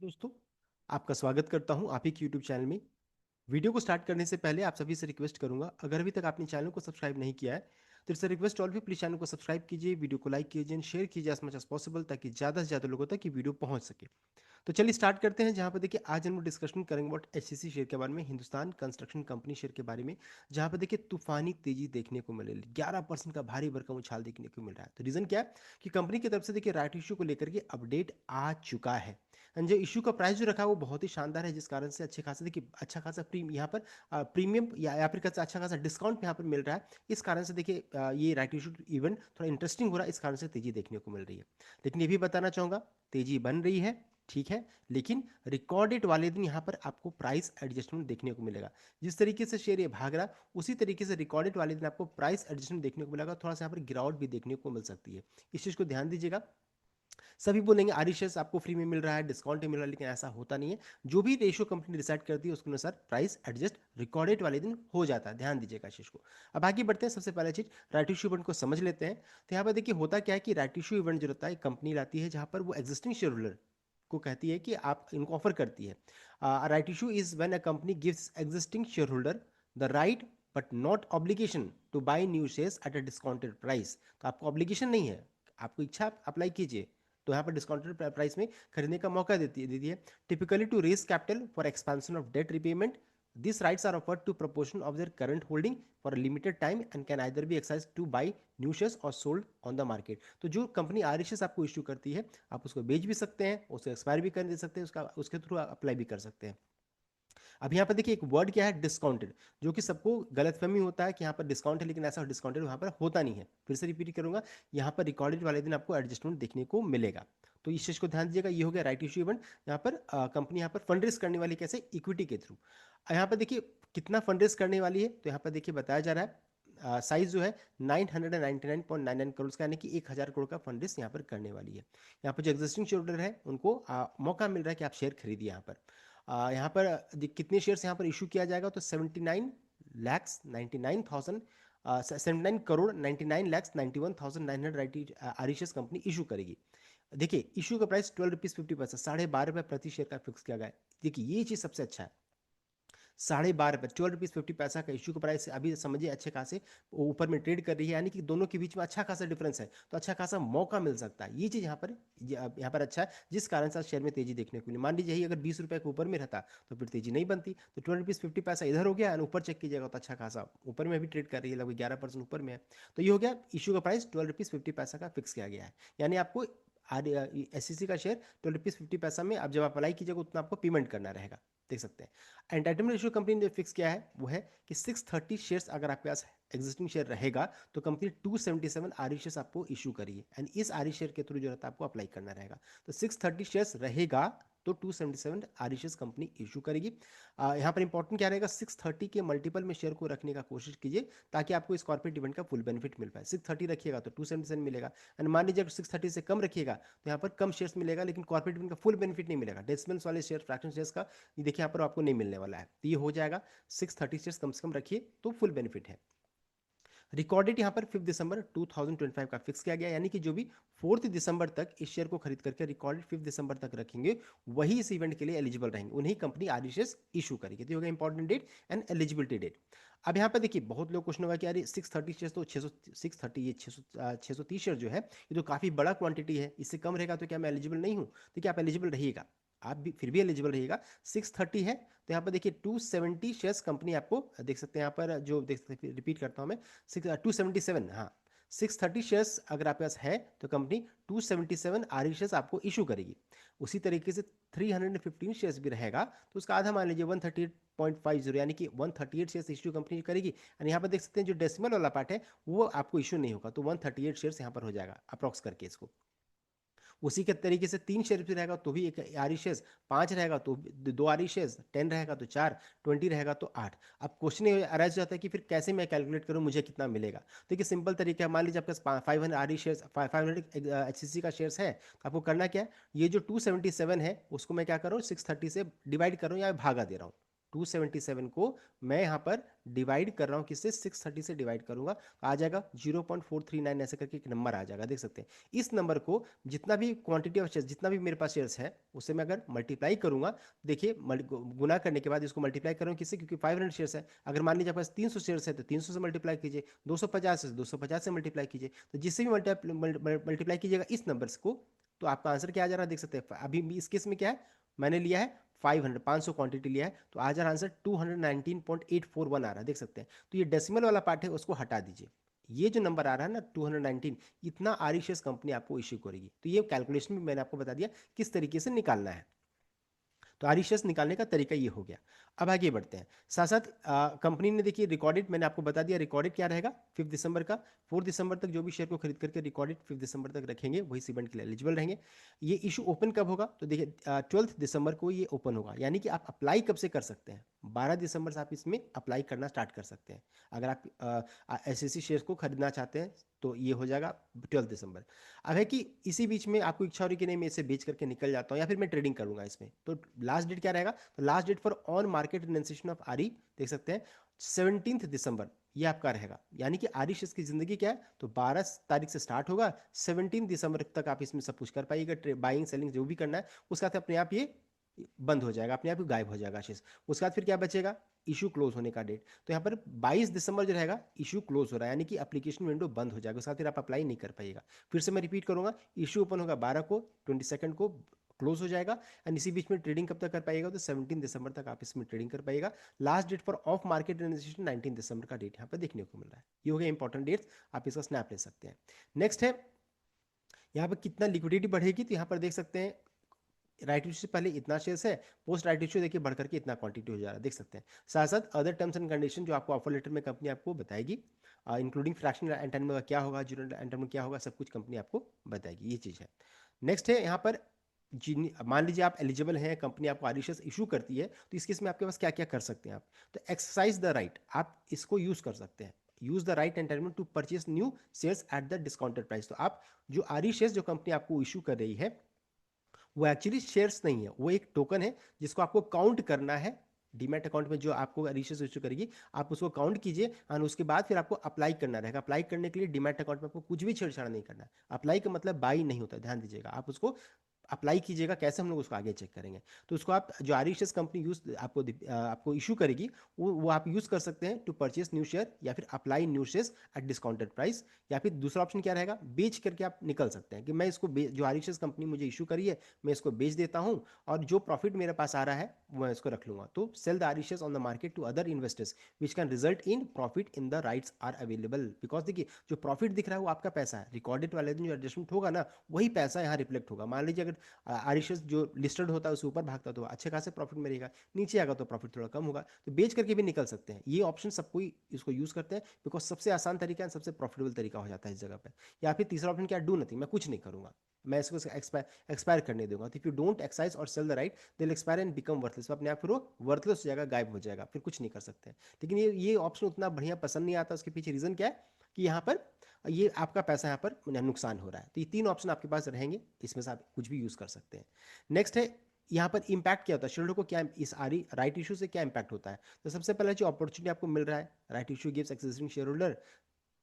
दोस्तों, आपका स्वागत करता हूं आप ही के यूट्यूब चैनल में। वीडियो को स्टार्ट करने से पहले आप सभी से रिक्वेस्ट करूंगा, अगर अभी तक आपने चैनल को सब्सक्राइब नहीं किया है तो इट्स रिक्वेस्ट ऑल भी प्लीज चैनल को सब्सक्राइब कीजिए, वीडियो को लाइक कीजिए, शेयर कीजिए एज मच एज पॉसिबल, ताकि ज़्यादा से ज़्यादा लोगों तक ये वीडियो पहुंच सके। तो चलिए स्टार्ट करते हैं। जहां पर देखिए आज हम लोग डिस्कशन करेंगे अबाउट एचसीसी शेयर के बारे में, हिंदुस्तान कंस्ट्रक्शन कंपनी शेयर के बारे में। जहां पर देखिए तूफानी तेजी देखने को मिल रही है, 11% का भारी भरकम उछाल देखने को मिल रहा है। तो रीजन क्या है कि कंपनी की तरफ से देखिए राइट इशू को लेकर के अपडेट आ चुका है। एंड जो इशू का प्राइस जो रखा है वो बहुत ही शानदार है, जिस कारण से अच्छे खासे देखिए अच्छा खासा यहाँ पर प्रीमियम या फिर अच्छा खासा डिस्काउंट यहाँ पर मिल रहा है। इस कारण से देखिए ये राइट इशू इवेंट थोड़ा इंटरेस्टिंग हो रहा है, इस कारण से तेजी देखने को मिल रही है। लेकिन ये भी बताना चाहूंगा, तेजी बन रही है ठीक है, लेकिन रिकॉर्ड डेट वाले दिन यहाँ पर आपको प्राइस एडजस्टमेंट देखने को मिलेगा। जिस तरीके से शेयर ये भाग रहा उसी तरीके से रिकॉर्ड डेट वाले दिन आपको प्राइस एडजस्टमेंट देखने को मिलेगा, थोड़ा सा यहाँ पर गिरावट भी देखने को मिल सकती है। इस चीज़ को ध्यान दीजिएगा। सभी बोलेंगे आरी शेयर्स आपको फ्री में मिल रहा है, डिस्काउंट में मिल रहा है, लेकिन ऐसा होता नहीं है। जो भी रेशियो कंपनी डिसाइड करती है उसके अनुसार प्राइस एडजस्ट रिकॉर्ड डेट वाले दिन हो जाता है, ध्यान दीजिएगा इस चीज़ को। अब आगे बढ़ते हैं, सबसे पहले चीज़ राइट इशू इवेंट को समझ लेते हैं। तो यहाँ पर देखिए होता क्या है कि राइट इशू इवेंट जो रहता है कंपनी लाती है, जहाँ पर वो एग्जिस्टिंग शेयर होल्डर को कहती है कि आप इनको ऑफर करती है। Right issue is when a company gives existing shareholder the right but not obligation to buy new shares at a discounted price. तो आपको ऑब्लिगेशन नहीं है, आपको इच्छा अप्लाई कीजिए तो यहाँ पर डिस्काउंटेड प्राइस में खरीदने का मौका देती है। Typically to raise capital for expansion of debt repayment, these rights are offered to proportion of their current holding for a limited time and can either be exercised to buy new shares or sold on the market। तो जो company are आपको issue करती है, आप उसको बेच भी सकते हैं, उसे एक्सपायर भी कर दे सकते हैं, उसका उसके थ्रू अप्लाई भी कर सकते हैं। अब यहाँ पर देखिए एक वर्ड क्या है, डिस्काउंटेड, जो कि सबको गलतफहमी होता है कि यहाँ पर डिस्काउंट है, लेकिन ऐसा डिस्काउंटेड वहाँ पर होता नहीं है। फिर से रिपीट करूंगा, यहाँ पर रिकॉर्डेड वाले दिन आपको एडजस्टमेंट देखने को मिलेगा। तो इस चीज़ को ध्यान दीजिएगा। ये हो गया राइट इशू इवेंट। यहाँ पर कंपनी यहाँ पर फंड रेज करने वाली कैसे, इक्विटी के थ्रू। यहाँ पर देखिए कितना फंड रेज करने वाली है, तो यहाँ पर देखिए बताया जा रहा है साइज जो है 999.99 करोड़ का, यानी कि 1000 करोड़ का फंड रेज यहाँ पर करने वाली है। यहाँ पर जो एग्जिस्टिंग शेयर होल्डर है उनको मौका मिल रहा है कि आप शेयर खरीदिए। यहाँ पर यहाँ पर कितने शेयर्स यहाँ पर इशू किया जाएगा, तो 79,99,000 79 crore 99 lakh 91,900 are company issue करेगी। देखिए इशू का प्राइस 12 रुपीज़ 50 पैसा, 12.5 रुपये प्रति शेयर का फिक्स किया गया है। देखिए ये चीज़ सबसे अच्छा है, 12.5 रुपये 12 रुपीज़ 50 पैसा का इशू का प्राइस अभी समझिए अच्छे खासे ऊपर में ट्रेड कर रही है, यानी कि दोनों के बीच में अच्छा खासा डिफरेंस है, तो अच्छा खासा मौका मिल सकता है। ये चीज़ यहाँ पर अच्छा है, जिस कारण से शेयर में तेजी देखने को मिली। मान लीजिए यही अगर 20 रुपये के ऊपर में रहता तो फिर तेजी नहीं बनती। तो 12 रुपीज़ 50 पैसा इधर हो गया, ऊपर चेक कीजिएगा तो अच्छा खासा ऊपर में भी ट्रेड कर रही है, लगभग 11% ऊपर में है। तो ये हो गया, इशू का प्राइस 12 रुपीज़ 50 पैसा का फिक्स किया गया है, यानी आपको आर एस का शेयर 12 रुपीज़ 50 पैसा में अब जब आप अप्लाई कीजिएगा उतना आपको पेमेंट करना रहेगा। देख सकते हैं एंटाइटलमेंट रेशियो कंपनी ने फिक्स किया है वो है कि 630 शेयर्स अगर आपके पास एग्जिस्टिंग शेयर रहेगा तो कंपनी 277 आर शेयर्स आपको इशू करेगी, एंड इस आर शेयर के थ्रू जो रहता है आपको अप्लाई करना रहेगा। तो 630 शेयर्स रहेगा तो 277 आर शेयर्स कंपनी इशू करेगी। यहाँ पर इंपॉर्टेंट क्या रहेगा, 630 के मल्टीपल में शेयर को रखने का कोशिश कीजिए, ताकि आपको इस कॉर्पोरेट इवेंट का फुल बेनिफिट मिल पाए। 630 रखिएगा तो 277 मिलेगा, एंड मान लीजिए 630 से कम रखिएगा तो यहाँ पर कम शेयर्स मिलेगा, लेकिन कॉर्पोरेट इवेंट का फुल बेनिफिट नहीं मिलेगा। डेसिमल्स वाले शेयर, फ्रैक्शन शेयर्स का ये देखिए यहाँ पर आपको नहीं मिलने वाला है। तो ये हो जाएगा 630 शेयर्स कम से कम रखिए तो फुल बेनिफिट है। रिकॉर्ड डेट यहाँ पर 5 दिसंबर 2025 का फिक्स किया गया, यानी कि जो भी 4 दिसंबर तक इस शेयर को खरीद करके रिकॉर्ड 5 दिसंबर तक रखेंगे वही इस इवेंट के लिए एलिजिबल रहेंगे, उन्हीं कंपनी आर शेयर्स इशू करेगी। तो ये होगा important date and eligibility date. अब यहाँ पर देखिए बहुत लोग क्वेश्चन होगा कि अरे 630 शेयर्स तो 630 ये 630 शेयर जो है ये तो काफ़ी बड़ा क्वांटिटी है, इससे कम रहेगा तो क्या मैं एलिजिबल नहीं हूँ? तो क्या आप एलिजिबल रहिएगा, आप भी फिर भी एलिजिबल रहिएगा। 630 है तो यहाँ पर देखिए 270 शेयर्स कंपनी आपको देख सकते हैं, यहाँ पर जो देख सकते हैं, रिपीट करता हूँ मैं, 277, हाँ 630 शेयर्स अगर आपके पास है तो कंपनी 277 आर शेयर्स आपको इशू करेगी। उसी तरीके से 315 शेयर्स भी रहेगा तो उसका आधा मान लीजिए 138.50, यानी कि 138 शेयर्स इशू कंपनी करेगी। एंड यहाँ पर देख सकते हैं जो डेसिमल वाला पार्ट है वो आपको इशू नहीं होगा, तो 138 शेयर्स यहाँ पर हो जाएगा अप्रॉक्स करके इसको। उसी के तरीके से 3 शेयर भी रहेगा तो भी एक आर शेयर्स, 5 रहेगा तो 2 आर शेयर्स, 10 रहेगा तो 4, 20 रहेगा तो 8। अब क्वेश्चन ये अराइज जाता है कि फिर कैसे मैं कैलकुलेट करूं, मुझे कितना मिलेगा। तो देखिए सिंपल तरीका है, मान लीजिए आपके पास 500 आर शेयर्स, 500 एच का शेयर्स है, तो आपको करना क्या है, ये जो 277 है उसको मैं क्या कर रहा हूँ 630 से डिवाइड कर रहा हूँ या भागा दे रहा हूँ। 277 को मैं यहाँ पर डिवाइड कर रहा हूँ किससे, 630 से डिवाइड करूंगा, आ जाएगा 0.439 ऐसे करके एक नंबर आ जाएगा, देख सकते हैं। इस नंबर को जितना भी क्वांटिटी ऑफ शेयर्स, जितना भी मेरे पास शेयर्स है, उससे मैं अगर मल्टीप्लाई करूंगा, देखिए गुना करने के बाद इसको मल्टीप्लाई करूँ किससे, क्योंकि 500 शेयर्स है। अगर मान लीजिए आपके पास 300 शेयर्स है तो 300 से मल्टीप्लाई कीजिए, 250 से 250 से मल्टीप्लाई कीजिए, तो जिससे भी मल्टीप्लाई कीजिएगा इस नंबर्स को, तो आपका आंसर क्या आ जा रहा है, देख सकते हैं। अभी इस केस में क्या है, मैंने लिया है 500 क्वांटिटी लिया है, तो आ जा रहा आंसर 219.841 आ रहा है, देख सकते हैं। तो ये डेसिमल वाला पार्ट है, उसको हटा दीजिए। ये जो नंबर आ रहा है ना 219, इतना आर शेयर्स कंपनी आपको इश्यू करेगी। तो ये कैलकुलेशन भी मैंने आपको बता दिया किस तरीके से निकालना है। तो आरईसीएस निकालने का तरीका ये हो गया। अब आगे बढ़ते हैं। साथ साथ कंपनी ने देखिए रिकॉर्डेड, मैंने आपको बता दिया रिकॉर्डेड क्या रहेगा 5 दिसंबर का। 4 दिसंबर तक जो भी शेयर को खरीद करके रिकॉर्डेड 5 दिसंबर तक रखेंगे वही सीमेंट के लिए एलिजिबल रहेंगे। ये इशू ओपन कब होगा, तो देखिए 12 दिसंबर को ये ओपन होगा, यानी कि आप अप्लाई कब से कर सकते हैं, 12 दिसंबर से आप इसमें अप्लाई करना स्टार्ट कर सकते हैं। अगर आप एसएससी शेयर को खरीदना चाहते हैं तो ये हो जाएगा 12 दिसंबर। अब है कि इसी बीच में आपको इच्छा हो रही कि नहीं मैं इसे बेच करके निकल जाता हूँ या फिर मैं ट्रेडिंग करूंगा इसमें, तो लास्ट डेट क्या रहेगा, तो last date for on market renunciation of R E, देख सकते हैं 17 दिसंबर ये आपका रहेगा। यानी कि आरी शेयर्स की जिंदगी क्या है, तो 12 तारीख से स्टार्ट होगा, 17 दिसंबर तक आप इसमें सब कुछ कर पाइएगा, बाइंग सेलिंग जो भी करना है, उसके बाद अपने आप ये बंद हो जाएगा, अपने आप ही गायब हो जाएगा शेष। उसके बाद फिर क्या बचेगा, इशू क्लोज होने का डेट, तो यहाँ पर 22 दिसंबर जो रहेगा इशू क्लोज हो रहा है, यानी कि एप्लीकेशन विंडो बंद हो जाएगा, उसके बाद फिर आप अप्लाई नहीं कर पाइएगा। फिर से मैं रिपीट करूंगा, इशू ओपन होगा 12 को, 22 को क्लोज हो जाएगा, एंड इसी बीच में ट्रेडिंग कब तक कर पाएगा, तो 17 दिसंबर तक आप इसमें ट्रेडिंग कर पाएगा। Last date for off market realization 19 दिसंबर का डेट यहाँ पर देखने को मिल रहा है। ये हो गया इंपॉर्टेंट डेट्स, आप इसका स्नैप ले सकते हैं। नेक्स्ट है यहाँ पर कितना लिक्विडिटी बढ़ेगी, तो यहाँ पर देख सकते हैं राइट इशू से पहले इतना शेयर्स है, पोस्ट राइट इशू देखिए बढ़ करके इतना क्वांटिटी हो जा रहा है, देख सकते हैं। साथ साथ अदर टर्म्स एंड कंडीशन जो आपको ऑफर लेटर में कंपनी आपको बताएगी, इंक्लूडिंग फ्रैक्शनल एंटरमेंट का क्या होगा, जूनियर एंटरमेंट में क्या होगा, सब कुछ कंपनी आपको बताएगी, ये चीज़ है। नेक्स्ट है यहाँ पर जिन मान लीजिए आप एलिजिबल हैं, कंपनी आपको आर इशू करती है, तो इस केस में आपके पास क्या क्या कर सकते हैं आप, तो एक्सरसाइज द राइट, आप इसको यूज कर सकते हैं, use the right entitlement to purchase new shares at the discounted price. तो आप जो आर शेयर्स जो कंपनी आपको इशू कर रही है वो एक्चुअली शेयर्स नहीं है, वो एक टोकन है जिसको आपको काउंट करना है डीमैट अकाउंट में, जो आपको रिशेस इशू करेगी आप उसको काउंट कीजिए, और उसके बाद फिर आपको अप्लाई करना रहेगा। अप्लाई करने के लिए डीमैट अकाउंट में आपको कुछ भी छेड़छाड़ नहीं करना है। अप्लाई का मतलब बाई नहीं होता, ध्यान दीजिएगा, आप उसको अप्लाई कीजिएगा, कैसे हम लोग उसको आगे चेक करेंगे। तो उसको आप जो आरिशियस कंपनी यूज आपको इशू करेगी वो आप यूज कर सकते हैं टू परचेस न्यू शेयर, या फिर apply new shares eight discounted price, या फिर दूसरा ऑप्शन क्या रहेगा, बेच करके आप निकल सकते हैं कि मैं इसको जो आरिशियस कंपनी मुझे इशू करी है मैं इसको बेच देता हूं, और जो प्रॉफिट मेरे पास आ रहा है वो मैं इसको रख लूंगा। तो सेल द आरिशियस on the market to other investors which can result in profit in the rights are available, because देखिए जो प्रॉफिट दिख रहा है वो आपका पैसा है, रिकॉर्डेड वाले दिन जो एडजस्टमेंट होगा ना वही पैसा यहाँ रिफ्लेक्ट होगा। मान लीजिए अगर आरिशियस जो लिस्टेड होता है उससे ऊपर भागता तो अच्छे खासे प्रॉफिट मिलेगा, नीचे आएगा तो प्रॉफिट थोड़ा कम होगा, तो बेच करके भी निकल सकते हैं। ये ऑप्शन सबको इसको यूज करते हैं बिकॉज सबसे आसान तरीका है, सबसे प्रॉफिटेबल तरीका हो जाता है इस जगह पे। या फिर तीसरा ऑप्शन क्या, डू नथिंग, मैं कुछ नहीं करूंगा, मैं इसको एक्सपायर करने दूंगा। तो इफ यू डोंट एक्सरसाइज और sell the right they will expire and become worthless, अपने आप फिर वो वर्थलेस हो जाएगा, गायब हो जाएगा, फिर कुछ नहीं कर सकते। लेकिन ये ऑप्शन उतना बढ़िया पसंद नहीं आता, उसके पीछे रीजन क्या है कि यहाँ पर ये आपका पैसा यहाँ पर नुकसान हो रहा है। तो ये तीन ऑप्शन आपके पास रहेंगे, इसमें से आप कुछ भी यूज कर सकते हैं। नेक्स्ट है यहाँ पर इंपैक्ट क्या होता है, शेयर को क्या इस आरी राइट इशू से क्या इंपैक्ट होता है। तो सबसे पहले जो अपॉर्चुनिटी आपको मिल रहा है, right issue gives existing share holder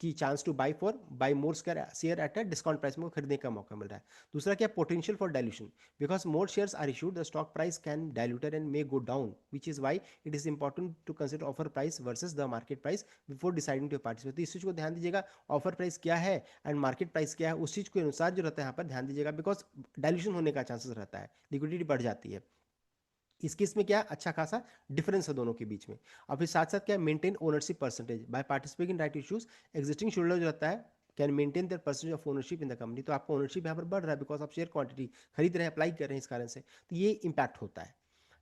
की chance to buy more share at a discount price में खरीदने का मौका मिल रहा है। दूसरा क्या, potential for dilution, because more shares are issued the stock price can diluted and may go down, which is why it is important to consider offer price versus the market price before deciding to participate. तो इस चीज को ध्यान दीजिएगा, offer price क्या है and market price क्या है, उस चीज के अनुसार जो रहता है यहाँ पर ध्यान दीजिएगा, बिकॉज डायल्यूशन होने का चांसेस रहता है, लिक्विडिटी बढ़ जाती है। इस केस में क्या अच्छा खासा डिफरेंस है दोनों के बीच में। और फिर साथ साथ क्या, maintain ownership percentage by participating in right issues, existing shareholder जो रहता है can maintain their percentage of ownership in the company. तो आपका ओनरशिप यहाँ पर बढ़ रहा है बिकॉज आप शेयर क्वांटिटी खरीद रहे हैं, अप्लाई कर रहे हैं इस कारण से, तो ये इंपैक्ट होता है।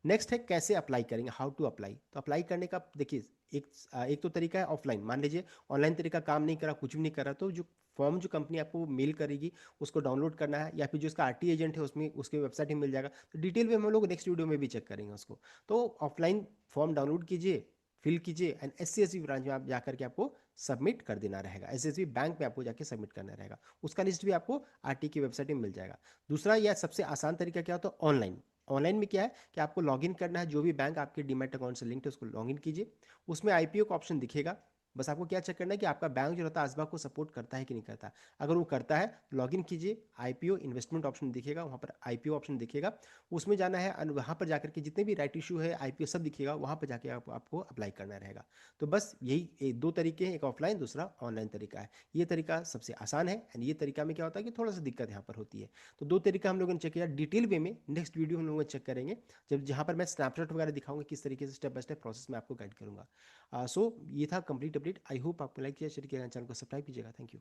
नेक्स्ट है कैसे अप्लाई करेंगे, हाउ टू अप्लाई। तो अप्लाई करने का देखिए एक तो तरीका है ऑफलाइन, मान लीजिए ऑनलाइन तरीका काम नहीं करा, कुछ भी नहीं करा, तो जो फॉर्म जो कंपनी आपको मेल करेगी उसको डाउनलोड करना है, या फिर जो इसका आरटी एजेंट है उसमें उसके वेबसाइट में मिल जाएगा। तो डिटेल में हम लोग नेक्स्ट वीडियो में भी चेक करेंगे उसको। तो ऑफलाइन फॉर्म डाउनलोड कीजिए, फिल कीजिए, एंड एससीएसबी ब्रांच में आप जाकर के आपको सबमिट कर देना रहेगा, एसएसबी बैंक में आपको जाके सबमिट करना रहेगा, उसका लिस्ट भी आपको आरटी की वेबसाइट में मिल जाएगा। दूसरा या सबसे आसान तरीका क्या होता है, ऑनलाइन। ऑनलाइन में क्या है कि आपको लॉगिन करना है, जो भी बैंक आपके डीमैट अकाउंट से लिंक्ड है उसको लॉगिन कीजिए। उसमें आईपीओ का ऑप्शन दिखेगा। बस आपको क्या चेक करना है कि आपका बैंक जो रहता है असबाब को सपोर्ट करता है कि नहीं करता। अगर वो करता है लॉगिन कीजिए, आईपीओ इन्वेस्टमेंट ऑप्शन दिखेगा, वहाँ पर आईपीओ ऑप्शन दिखेगा, उसमें जाना है और वहाँ पर जाकर के जितने भी राइट इशू है आईपीओ सब दिखेगा, वहाँ पर जाके आपको अप्लाई करना रहेगा। तो बस यही दो तरीके हैं, एक ऑफलाइन दूसरा ऑनलाइन तरीका है। ये तरीका सबसे आसान है एंड ये तरीका में क्या होता है कि थोड़ा सा दिक्कत यहाँ पर होती है। तो दो तरीका हम लोगों ने चेक किया डिटेल वे में। नेक्स्ट वीडियो हम लोग चेक करेंगे जब जहाँ पर मैं स्नैपशॉट वगैरह दिखाऊंगा किस तरीके से स्टेप बाय स्टेप प्रोसेस में आपको गाइड करूंगा। सो ये था कंप्लीट अपडेट। आई होप आपको लाइक किया, शेयर किया, चैनल को सब्सक्राइब कीजिएगा। Thank you.